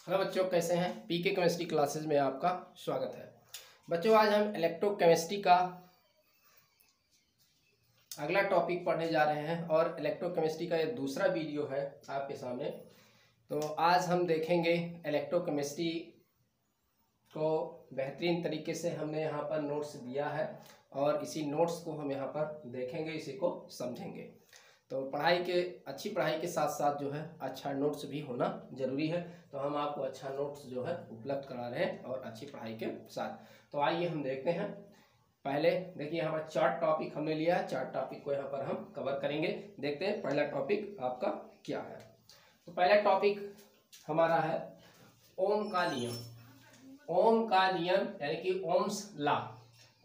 Hello बच्चों, कैसे हैं। पीके केमिस्ट्री क्लासेस में आपका स्वागत है। बच्चों, आज हम इलेक्ट्रोकेमिस्ट्री का अगला टॉपिक पढ़ने जा रहे हैं और इलेक्ट्रोकेमिस्ट्री का ये दूसरा वीडियो है आपके सामने। तो आज हम देखेंगे इलेक्ट्रोकेमिस्ट्री को बेहतरीन तरीके से हमने यहाँ पर नोट्स दिया है और इसी नोट्स को हम यहाँ पर देखेंगे, इसी को समझेंगे। तो अच्छी पढ़ाई के साथ साथ जो है अच्छा नोट्स भी होना जरूरी है। तो हम आपको अच्छा नोट्स जो है उपलब्ध करा रहे हैं और अच्छी पढ़ाई के साथ। तो आइए हम देखते हैं। पहले देखिए, यहाँ पर 4 टॉपिक हमने लिया है। 4 टॉपिक को यहाँ पर हम कवर करेंगे। देखते हैं पहला टॉपिक आपका क्या है। तो पहला टॉपिक हमारा है ओम का नियम। ओम का नियम यानी कि ओम्स लॉ।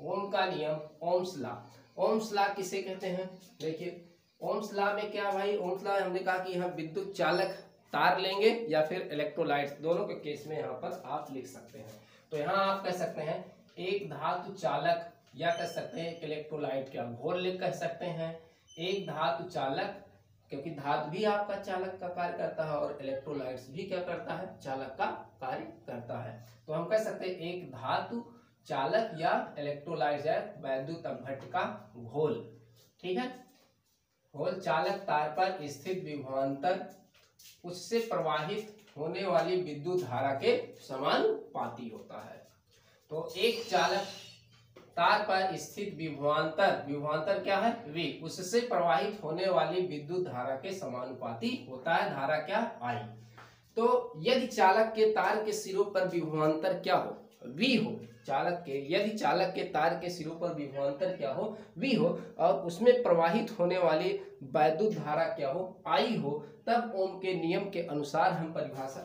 ओम का नियम, ओम्स लॉ। ओम्स लॉ किसे कहते हैं? देखिए, ओम्स लॉ में क्या भाई, ओम्स लॉ हमने कहा कि हम विद्युत चालक तार लेंगे या फिर इलेक्ट्रोलाइट्स, दोनों के केस में यहाँ पर आप लिख सकते हैं। तो यहाँ आप कह सकते हैं एक धातु चालक, या कह सकते हैं इलेक्ट्रोलाइट का घोल लिख कह सकते हैं। एक धातु चालक, क्योंकि धातु भी आपका चालक का कार्य करता है और इलेक्ट्रोलाइट्स भी क्या करता है, चालक का कार्य करता है। तो हम कह सकते हैं एक धातु चालक या इलेक्ट्रोलाइट या वैद्युत अपघट्य का घोल। ठीक है, घोल चालक तार पर स्थित विभवांतर उससे प्रवाहित होने वाली विद्युत धारा के समानुपाती होता है। तो एक चालक तार पर स्थित विभवांतर क्या है, V, उससे प्रवाहित होने वाली विद्युत धारा के समानुपाती होता है। धारा क्या, I। तो यदि चालक के तार के सिरों पर विभवांतर क्या हो, V हो, यदि चालक के तार के सिरों पर विभवांतर क्या हो, V हो, और उसमें प्रवाहित होने वाली वैद्युत धारा क्या हो, I हो, तब ओम के नियम के अनुसार हम परिभाषा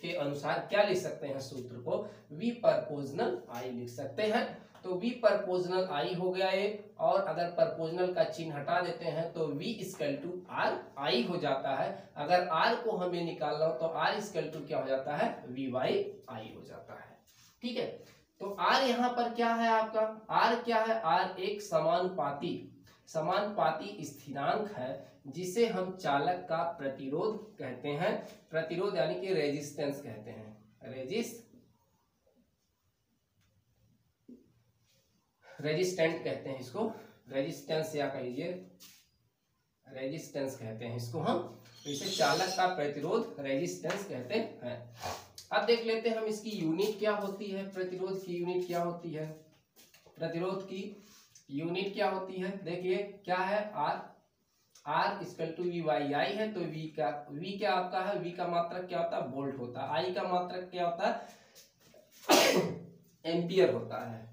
के अनुसार क्या लिख सकते हैं, सूत्र को V परपोजनल I लिख सकते हैं। तो V परपोजनल I हो गया ये, और अगर परपोजनल का चिन्ह हटा देते हैं तो V equal to R I हो जाता है। अगर R को हमें निकालना हो तो R इक्वल टू क्या हो जाता है, V बाई I हो जाता है। ठीक है, तो R यहाँ पर क्या है आपका, R क्या है, R एक समानुपाती स्थिरांक है जिसे हम चालक का प्रतिरोध कहते हैं। प्रतिरोध यानी कि रेजिस्टेंस कहते हैं। रेजिस्टेंट कहते हैं इसको, रेजिस्टेंस या कहिए रेजिस्टेंस कहते हैं इसको हम। इसे चालक का प्रतिरोध रेजिस्टेंस कहते हैं। अब देख लेते हैं हम इसकी यूनिट क्या होती है, प्रतिरोध की यूनिट क्या होती है। प्रतिरोध की यूनिट क्या होती है, देखिए क्या है, R equal to V by I है। तो V क्या आपका है, V का मात्रक क्या होता है, वोल्ट होता है। I का मात्रक क्या होता है, एम्पियर होता है।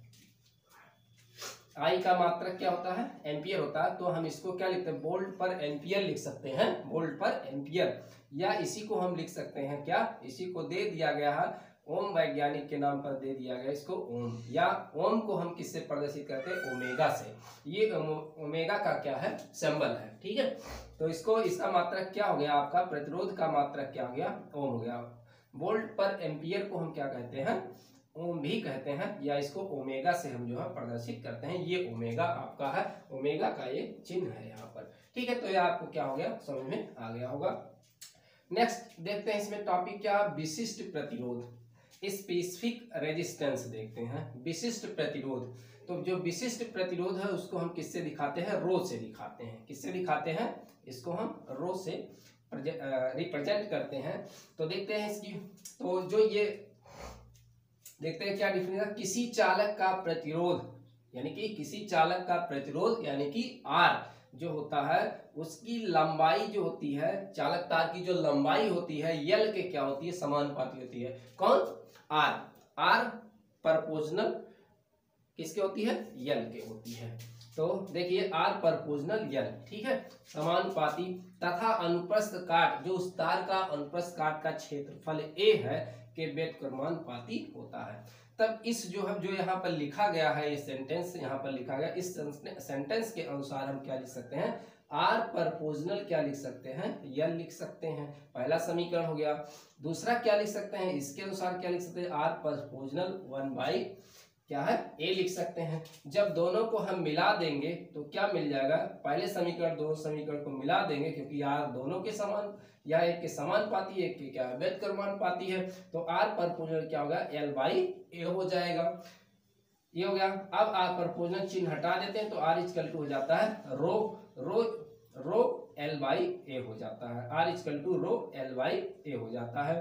I का मात्रक क्या होता है, एम्पियर होता है। तो हम इसको क्या लिखते हैं, वोल्ट पर एम्पियर लिख सकते हैं, वोल्ट पर एम्पियर। या इसी को हम लिख सकते हैं क्या, इसी को दे दिया गया है ओम, वैज्ञानिक के नाम पर दे दिया गया इसको ओम। या ओम को हम किससे प्रदर्शित करते हैं, ओमेगा से। ये ओमेगा का क्या है, सिंबल है। ठीक है, तो इसका मात्रक क्या हो गया आपका, प्रतिरोध का मात्रक क्या हो गया, ओम हो गया। वोल्ट पर एम्पियर को हम क्या कहते हैं, ओम भी कहते हैं, या इसको ओमेगा से हम जो है प्रदर्शित करते हैं। ये ओमेगा आपका है, ओमेगा का ये चिन्ह है यहाँ पर। ठीक है, तो ये आपको क्या हो गया, समझ में आ गया होगा। नेक्स्ट देखते हैं इसमें टॉपिक क्या, विशिष्ट प्रतिरोध, स्पेसिफिक रेजिस्टेंस देखते हैं। विशिष्ट प्रतिरोध, तो जो विशिष्ट प्रतिरोध है उसको हम किससे दिखाते हैं, रो से दिखाते हैं। किससे दिखाते हैं, इसको हम रो से रिप्रेजेंट करते हैं। तो देखते हैं इसकी, तो जो ये देखते हैं क्या डिफरेंस है। किसी चालक का प्रतिरोध यानी कि R जो होता है, उसकी लंबाई जो होती है, चालक तार की जो लंबाई होती है L के क्या होती है, समानुपाती होती है। कौन, R परपोजनल किसके होती है, L के होती है। तो देखिए R परपोजनल L, ठीक है, समानुपाती तथा अनुप्रस्थ काट, जो उस तार का अनुप्रस्थ काट का क्षेत्रफल A है के व्युत्क्रमानुपाती होता है। तब इस जो यहाँ पर लिखा गया है, ये सेंटेंस यहाँ पर लिखा गया, इस सेंटेंस के अनुसार हम क्या लिख सकते हैं, R परपोजनल क्या लिख सकते हैं, L लिख सकते हैं। पहला समीकरण हो गया। दूसरा क्या लिख सकते हैं, इसके अनुसार क्या लिख सकते हैं, R परपोजनल 1 बाई क्या है ए लिख सकते हैं। जब दोनों को हम मिला देंगे तो क्या मिल जाएगा, पहले समीकरण दोनों समीकरण को मिला देंगे क्योंकि यार दोनों के समान या एक के समानुपाती एक के क्या व्यस्त क्रमानुपाती है, तो आर परपोर्शनल क्या होगा एल बाई ए हो जाएगा। ये हो गया। अब आर परपोर्शनल चिन्ह हटा देते हैं तो आर इक्वल टू हो जाता है रो रो रो एल बाई ए हो जाता है। R equal to rho L by A हो जाता है।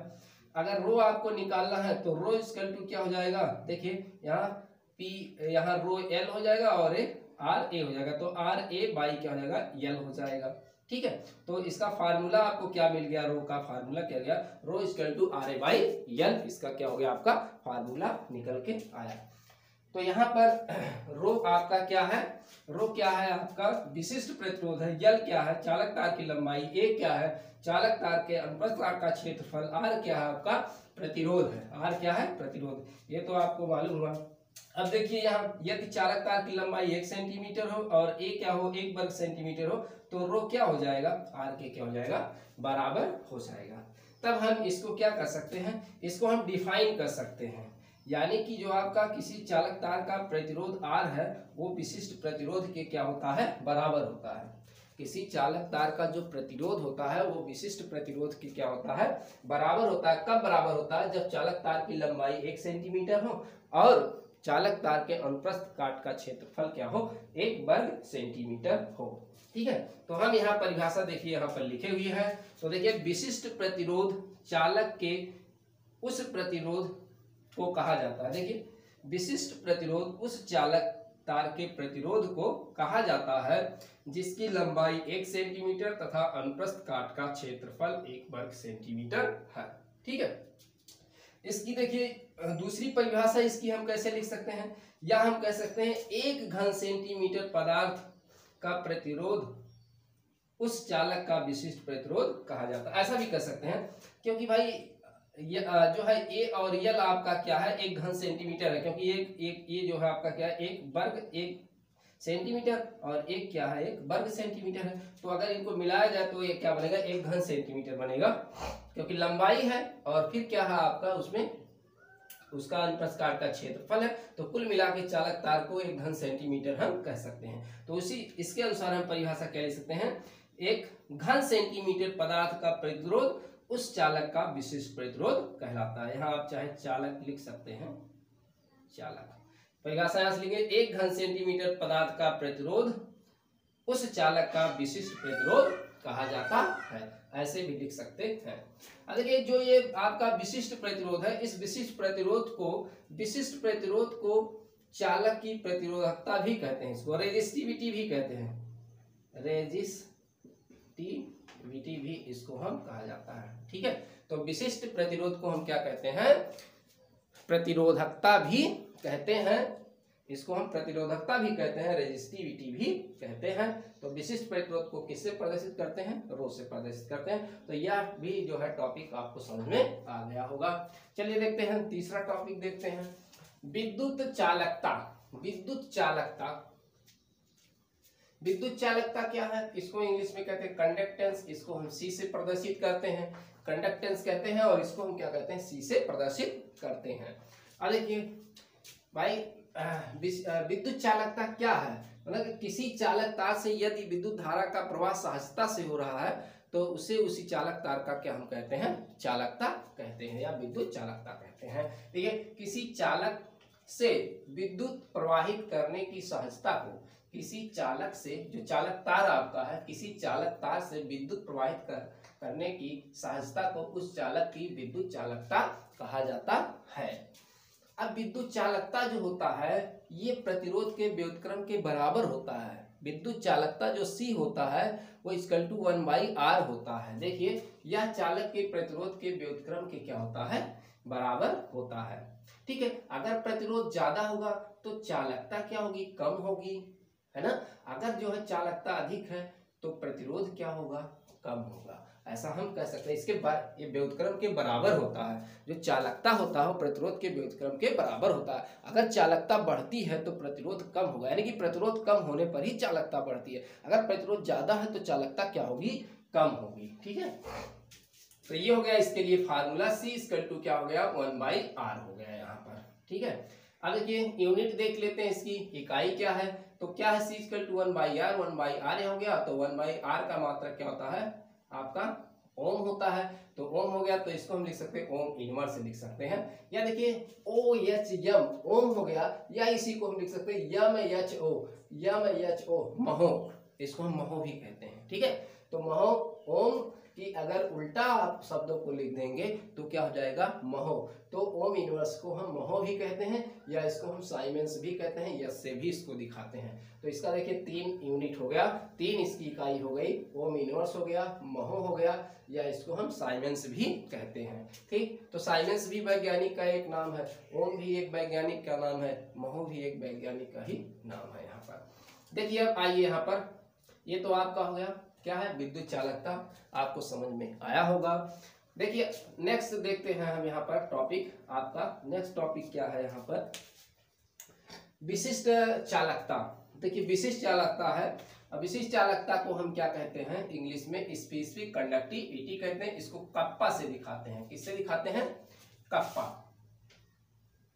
अगर रो आपको निकालना है तो रो इक्वल टू क्या हो जाएगा, देखिए यहाँ पी यहाँ रो एल हो जाएगा और आर ए हो जाएगा, तो आर ए बाई क्या हो जाएगा एल हो जाएगा। ठीक है, तो इसका फार्मूला आपको क्या मिल गया, रो का फार्मूला क्या गया, rho equal to R A by L, इसका क्या हो गया आपका फार्मूला निकल के आया। तो यहाँ पर रो आपका क्या है, रो क्या है आपका विशिष्ट प्रतिरोध है, यल क्या है चालक तार की लंबाई, ए क्या है चालक तार के अनुप्रस्थ काट का क्षेत्रफल, आर क्या है आपका प्रतिरोध है, आर क्या है प्रतिरोध, ये तो आपको मालूम हुआ। अब देखिए यहाँ यदि चालक तार की लंबाई 1 सेंटीमीटर हो और ए क्या हो 1 वर्ग सेंटीमीटर हो तो रो क्या हो जाएगा, आर के क्या हो जाएगा बराबर हो जाएगा। तब हम इसको क्या कर सकते हैं, इसको हम डिफाइन कर सकते हैं, यानी कि जो आपका किसी चालक तार का प्रतिरोध R है वो विशिष्ट प्रतिरोध के क्या होता है बराबर होता है। किसी चालक तार का जो प्रतिरोध होता है वो विशिष्ट प्रतिरोध के क्या होता है बराबर होता है। कब बराबर होता है, जब चालक तार की लंबाई 1 सेंटीमीटर हो और चालक तार के अनुप्रस्थ काट का क्षेत्रफल क्या हो 1 वर्ग सेंटीमीटर हो। ठीक है, तो हम यहाँ परिभाषा देखिए यहाँ पर लिखे हुई है, तो देखिए विशिष्ट प्रतिरोध चालक के उस प्रतिरोध को कहा जाता है। देखिए विशिष्ट प्रतिरोध उस चालक तार के प्रतिरोध को कहा जाता है जिसकी लंबाई 1 सेंटीमीटर तथा अनुप्रस्थ काट का क्षेत्रफल 1 वर्ग सेंटीमीटर है। ठीक है, इसकी देखिए दूसरी परिभाषा इसकी हम कैसे लिख सकते हैं, या हम कह सकते हैं 1 घन सेंटीमीटर पदार्थ का प्रतिरोध उस चालक का विशिष्ट प्रतिरोध कहा जाता है, ऐसा भी कर सकते हैं क्योंकि भाई ये जो है ए और यल आपका क्या है 1 घन सेंटीमीटर है, क्योंकि एक ये जो है आपका क्या है 1 वर्ग 1 सेंटीमीटर और एक क्या है 1 वर्ग सेंटीमीटर है, तो अगर इनको मिलाया जाए तो ये क्या बनेगा 1 घन सेंटीमीटर बनेगा, क्योंकि लंबाई है और फिर क्या है आपका उसमें उसका अनुप्रस्थ काट का क्षेत्रफल है, तो कुल मिला के चालक तार को 1 घन सेंटीमीटर हम कह सकते हैं। तो उसी इसके अनुसार हम परिभाषा क्या लिख सकते हैं, 1 घन सेंटीमीटर पदार्थ का प्रतिरोध उस चालक का विशिष्ट प्रतिरोध कहलाता है। यहाँ आप चाहे चालक लिख सकते हैं, चालक परिभाषा यहाँ से लिखेंगे 1 घन सेंटीमीटर पदार्थ का प्रतिरोध उस चालक का विशिष्ट प्रतिरोध कहा जाता है, ऐसे भी लिख सकते हैं। अब देखिए जो ये आपका विशिष्ट प्रतिरोध है, इस विशिष्ट प्रतिरोध को चालक की प्रतिरोधकता भी कहते हैं, इसको रेजिस्टिविटी भी कहते हैं, रेजिस्टिविटी भी इसको हम कहा जाता है। ठीक है, तो विशिष्ट प्रतिरोध को हम क्या कहते हैं, प्रतिरोधकता भी कहते हैं, इसको हम प्रतिरोधकता भी कहते हैं, रेजिस्टिविटी भी कहते हैं। तो विशिष्ट प्रतिरोध को किससे प्रदर्शित करते हैं, रो से प्रदर्शित करते हैं। तो यह भी जो है टॉपिक आपको समझ में आ गया होगा। चलिए देखते हैं तीसरा टॉपिक देखते हैं, विद्युत चालकता। विद्युत चालकता, विद्युत चालकता क्या है, इसको इंग्लिश में कहते हैं कंडक्टेंस, इसको हम सी से प्रदर्शित करते हैं, कंडक्टेंस कहते हैं, और इसको हम क्या कहते हैं सी से प्रदर्शित करते हैं। अब देखिए भाई विद्युत चालकता क्या है, मतलब किसी चालक तार से यदि विद्युत धारा का प्रवाह सहजता से हो रहा है तो उसे उसी चालक तार का क्या हम कहते हैं, चालकता कहते हैं या विद्युत चालकता कहते हैं। देखिए किसी चालक से विद्युत प्रवाहित करने की सहजता को, किसी चालक से, जो चालक तार आपका है, किसी चालक तार से विद्युत प्रवाहित करने की सहजता को उस चालक की विद्युत चालकता कहा जाता है। अब विद्युत चालकता जो होता है ये प्रतिरोध के व्युत्क्रम के बराबर होता है। विद्युत चालकता जो C होता है वो इक्वल टू 1/R होता है। देखिए यह चालक के प्रतिरोध के व्युत्क्रम के क्या होता है, बराबर होता है। ठीक है, अगर प्रतिरोध ज्यादा होगा तो चालकता क्या होगी, कम होगी, है ना। अगर जो है चालकता अधिक है तो प्रतिरोध क्या होगा, कम होगा, ऐसा हम कह सकते हैं। इसके बाद ये व्युत्क्रम के बराबर होता है, जो चालकता होता है वो प्रतिरोध के व्युत्क्रम के बराबर होता है। अगर चालकता बढ़ती है तो प्रतिरोध कम होगा, यानी कि प्रतिरोध कम होने पर ही चालकता बढ़ती है। अगर प्रतिरोध ज्यादा है तो चालकता क्या होगी, कम होगी। ठीक है, तो ये हो गया इसके लिए फार्मूला, C इक्वल टू क्या हो गया 1/R हो गया यहाँ पर। ठीक है, अब देखिए यूनिट देख लेते हैं, इसकी इकाई क्या है। तो क्या है, C equal to 1/r, 1/r हो गया। तो 1/r का मात्रक क्या होता है आपका ओम होता है। तो ओम हो गया, तो इसको हम लिख सकते हैं ओम इनवर्स लिख सकते हैं। या देखिए OH ओम हो गया, या इसी को हम लिख सकते हैं MHO महो, इसको हम महो भी कहते हैं। ठीक है, तो महो ओम की अगर उल्टा आप शब्दों को लिख देंगे तो क्या हो जाएगा महो। तो ओम इनवर्स को हम महो भी कहते हैं, या इसको हम साइमेंस भी कहते हैं, यस से भी इसको दिखाते हैं। तो इसका देखिए 3 यूनिट हो गया, 3 इसकी इकाई हो गई, ओम इनवर्स हो गया, महो हो गया, या इसको हम साइमेंस भी कहते हैं। ठीक, तो साइमेंस भी वैज्ञानिक का एक नाम है, ओम भी एक वैज्ञानिक का नाम है, महो भी एक वैज्ञानिक का ही नाम है। यहाँ पर देखिए, अब आइए यहाँ पर, ये तो आपका हो गया क्या है विद्युत चालकता, आपको समझ में आया होगा। देखिए नेक्स्ट देखते हैं हम यहाँ पर टॉपिक, आपका नेक्स्ट टॉपिक क्या है यहाँ पर, विशिष्ट चालकता। देखिए विशिष्ट चालकता है, अब विशिष्ट चालकता को हम क्या कहते हैं इंग्लिश में स्पेसिफिक कंडक्टिविटी कहते हैं। इसको कप्पा से दिखाते हैं, किससे दिखाते हैं कप्पा,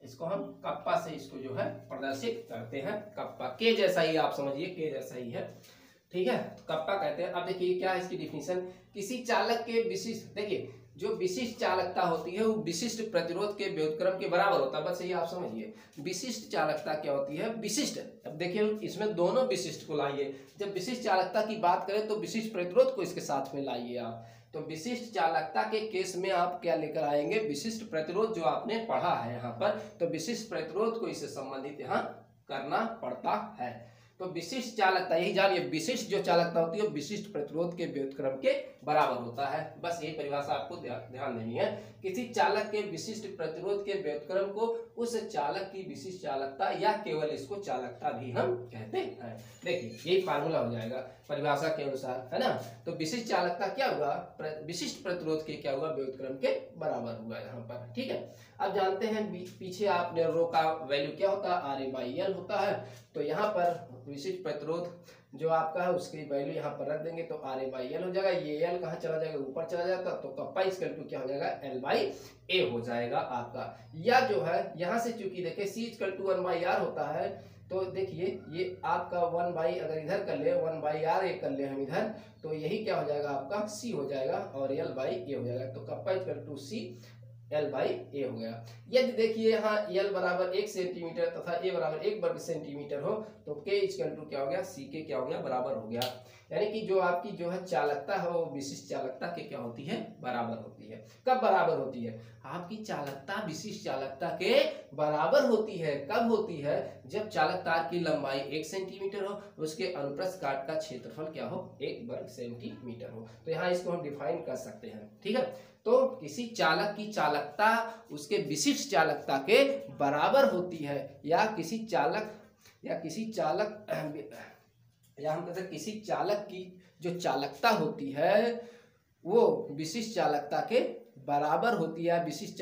इसको हम कप्पा से इसको जो है प्रदर्शित करते हैं। कप्पा के जैसा ही आप समझिए, के जैसा ही है। ठीक है, कप्पा कहते हैं। अब देखिए क्या है इसकी डिफिनीशन, किसी चालक के विशिष्ट, देखिए जो विशिष्ट चालकता होती है वो विशिष्ट प्रतिरोध के व्युत्क्रम के बराबर होता है, बस ये आप समझिए। विशिष्ट चालकता क्या होती है, विशिष्ट, अब देखिए इसमें दोनों विशिष्ट को लाइए, जब विशिष्ट चालकता की बात करें तो विशिष्ट प्रतिरोध को इसके साथ में लाइए आप। तो विशिष्ट चालकता के केस में आप क्या लेकर आएंगे, विशिष्ट प्रतिरोध जो आपने पढ़ा है यहाँ पर, तो विशिष्ट प्रतिरोध को इससे संबंधित यहाँ करना पड़ता है। तो विशिष्ट चालकता, यही जानिए विशिष्ट जो चालकता होती है विशिष्ट प्रतिरोध के व्युत्क्रम के बराबर होता है, बस यही परिभाषा आपको ध्यान देनी है। किसी चालक के विशिष्ट प्रतिरोध के व्युत्क्रम को उस चालक की विशिष्ट चालकता या केवल इसको चालकता भी हम कहते हैं। देखिए यही फार्मूला हो जाएगा परिभाषा के अनुसार, है ना। तो विशिष्ट चालकता क्या हुआ, विशिष्ट प्रतिरोध के क्या हुआ व्युत्क्रम के बराबर हुआ यहाँ पर। ठीक है, अब जानते हैं पीछे आपने रो का वैल्यू क्या होता है, RA/L होता है। तो यहाँ पर विशिष्ट प्रतिरोध जो आपका है उसकी वैल्यू यहाँ पर रख देंगे, तो RA/L हो जाएगा। ये L कहाँ चला जाएगा, ऊपर चला जाता, तो कप्पा इक्वल टू क्या हो जाएगा L/A हो जाएगा आपका। या जो है यहाँ से चूंकि देखिए C इक्वल टू 1/R होता है, तो देखिए ये आपका 1/, अगर इधर कर ले 1/RA कर ले हम इधर, तो यही क्या हो जाएगा आपका C हो जाएगा और L/A हो जाएगा। तो kappa equal to C L/A हो गया। यदि देखिए यहाँ L बराबर 1 सेंटीमीटर तथा A बराबर 1 वर्ग सेंटीमीटर हो, तो K इक्वल टू क्या हो गया, C के क्या हो गया बराबर हो गया। यानी कि जो आपकी जो है चालकता है वो विशिष्ट चालकता के क्या होती है बराबर होती है। कब बराबर होती है, आपकी चालकता विशिष्ट चालकता के बराबर होती है। कब होती है, जब चालक तार की लंबाई 1 सेंटीमीटर हो, उसके अनुप्रस्थ काट का क्षेत्रफल क्या हो, 1 वर्ग सेंटीमीटर हो। तो यहाँ इसको हम डिफाइन कर सकते हैं। ठीक है, तो किसी चालक की चालकता उसके विशिष्ट चालकता के बराबर होती है, या किसी चालक या हम कहते हैं किसी चालक की जो चालकता होती है वो विशिष्ट चालकता के बराबर होती है। विशिष्ट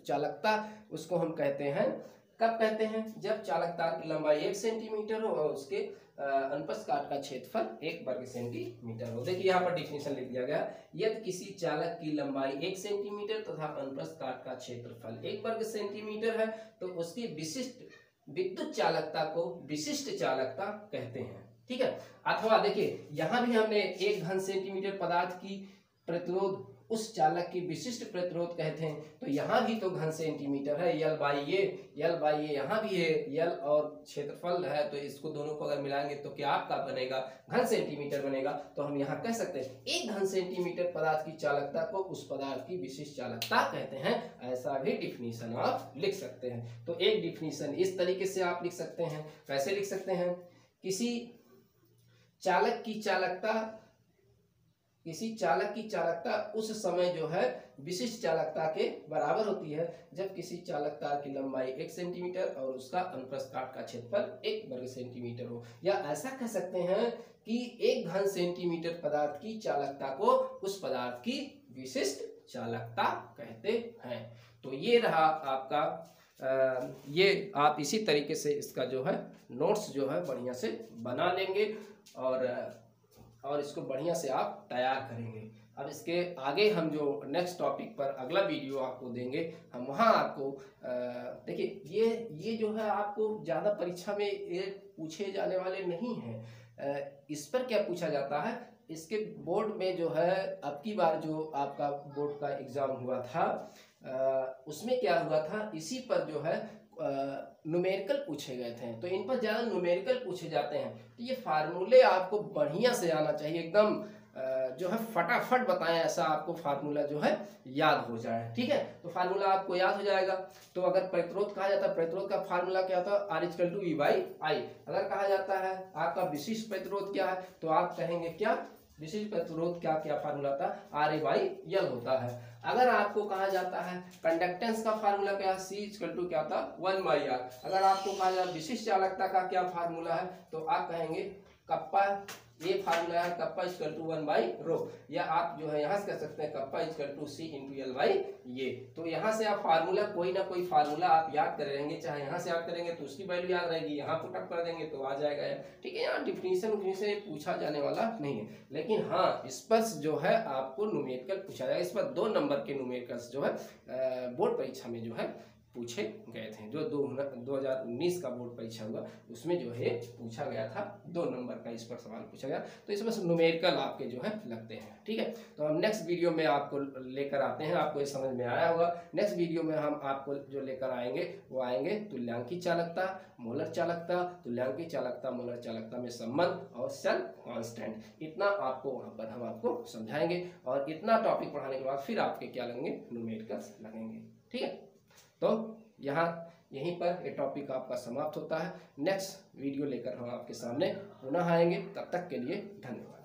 चालकता उसको हम कहते हैं, कब कहते हैं, जब चालक तार की लंबाई 1 सेंटीमीटर हो और उसके अनुप्रस्थ काट का क्षेत्रफल 1 वर्ग सेंटीमीटर हो। देखिए यहाँ पर डिफिनीशन लिख दिया गया, यदि किसी चालक की लंबाई 1 सेंटीमीटर तथा अनुप्रस्थ काट का क्षेत्रफल 1 वर्ग सेंटीमीटर है, तो उसकी विशिष्ट विद्युत चालकता को विशिष्ट चालकता कहते हैं। ठीक है, अथवा देखिए यहाँ भी हमने 1 घन सेंटीमीटर पदार्थ की प्रतिरोध उस चालक की विशिष्ट प्रतिरोध कहते हैं, तो यहाँ भी तो घन सेंटीमीटर है, L/A यहाँ भी है, L और क्षेत्रफल है, तो इसको दोनों को अगर मिलाएंगे तो क्या आपका बनेगा, घन सेंटीमीटर बनेगा। तो हम यहाँ कह सकते हैं 1 घन सेंटीमीटर पदार्थ की चालकता को उस पदार्थ की विशिष्ट चालकता कहते हैं। ऐसा भी डिफिनीशन आप लिख सकते हैं। तो एक डिफिनीशन इस तरीके से आप लिख सकते हैं। कैसे लिख सकते हैं, किसी चालक की चालकता उस समय जो है विशिष्ट चालकता के बराबर होती है, जब किसी चालक तार की लंबाई 1 सेंटीमीटर और उसका अनुप्रस्थ काट का क्षेत्रफल 1 वर्ग सेंटीमीटर हो। या ऐसा कह सकते हैं कि 1 घन सेंटीमीटर पदार्थ की चालकता को उस पदार्थ की विशिष्ट चालकता कहते हैं। तो ये रहा आपका ये आप इसी तरीके से इसका जो है नोट्स जो है बढ़िया से बना लेंगे और इसको बढ़िया से आप तैयार करेंगे। अब इसके आगे हम जो नेक्स्ट टॉपिक पर अगला वीडियो आपको देंगे, हम वहाँ आपको देखिए ये जो है आपको ज़्यादा परीक्षा में ये पूछे जाने वाले नहीं हैं। इस पर क्या पूछा जाता है, इसके बोर्ड में जो है अब की बार जो आपका बोर्ड का एग्ज़ाम हुआ था उसमें क्या हुआ था, इसी पर जो है न्यूमेरिकल पूछे गए थे। तो इन पर ज़्यादा न्यूमेरिकल पूछे जाते हैं, तो ये फार्मूले आपको बढ़िया से आना चाहिए, एकदम जो है फटाफट बताएं, ऐसा आपको फार्मूला जो है याद हो जाए। ठीक है, तो फार्मूला आपको याद हो जाएगा। तो अगर प्रतिरोध कहा जाता है, प्रतिरोध का फार्मूला क्या होता है, R=V/I। अगर कहा जाता है आपका विशिष्ट प्रतिरोध क्या है, तो आप कहेंगे क्या, विशिष्ट प्रतिरोध क्या क्या फार्मूला था, RA/L होता है। अगर आपको कहा जाता है कंडक्टेंस का फार्मूला क्या, C क्या था, 1/R। अगर आपको कहा जाता है विशिष्ट चालकता का क्या फार्मूला है, तो आप कहेंगे कप्पा, ये फार्मूला है कप्पा = 1/ρ, या आप जो है यहाँ से कह सकते हैं कप्पा = C×L/ये। तो यहाँ से आप फार्मूला कोई ना कोई फार्मूला आप याद कर रहेंगे, चाहे यहाँ से याद करेंगे तो उसकी वैल्यू याद रहेगी, यहाँ पुटअप कर देंगे तो आ जाएगा। ठीक है, यहाँ डिफिनीशन से पूछा जाने वाला नहीं है, लेकिन हाँ इस पर जो है आपको न्यूमेरिकल पूछा जाएगा। इस पर 2 नंबर के न्यूमेरिकल्स जो है बोर्ड परीक्षा में जो है पूछे गए थे। जो 2019 का बोर्ड परीक्षा हुआ उसमें जो है पूछा गया था, 2 नंबर का इस पर सवाल पूछा गया। तो इसमें से न्यूमेरिकल आपके जो है लगते हैं। ठीक है, तो हम नेक्स्ट वीडियो में आपको लेकर आते हैं, आपको ये समझ में आया होगा। नेक्स्ट वीडियो में हम आपको जो लेकर आएंगे वो आएंगे तुल्यांकी चालकता, मोलर चालकता, तुल्यांकी चालकता मोलर चालकता में संबंध और सेल कांस्टेंट। इतना आपको वहाँ पर हम आपको समझाएंगे, और इतना टॉपिक पढ़ाने के बाद फिर आपके क्या लगेंगे, न्यूमेरिकल्स लगेंगे। ठीक है, तो यहीं पर ये टॉपिक आपका समाप्त होता है। नेक्स्ट वीडियो लेकर हम आपके सामने पुनः आएंगे, तब तक के लिए धन्यवाद।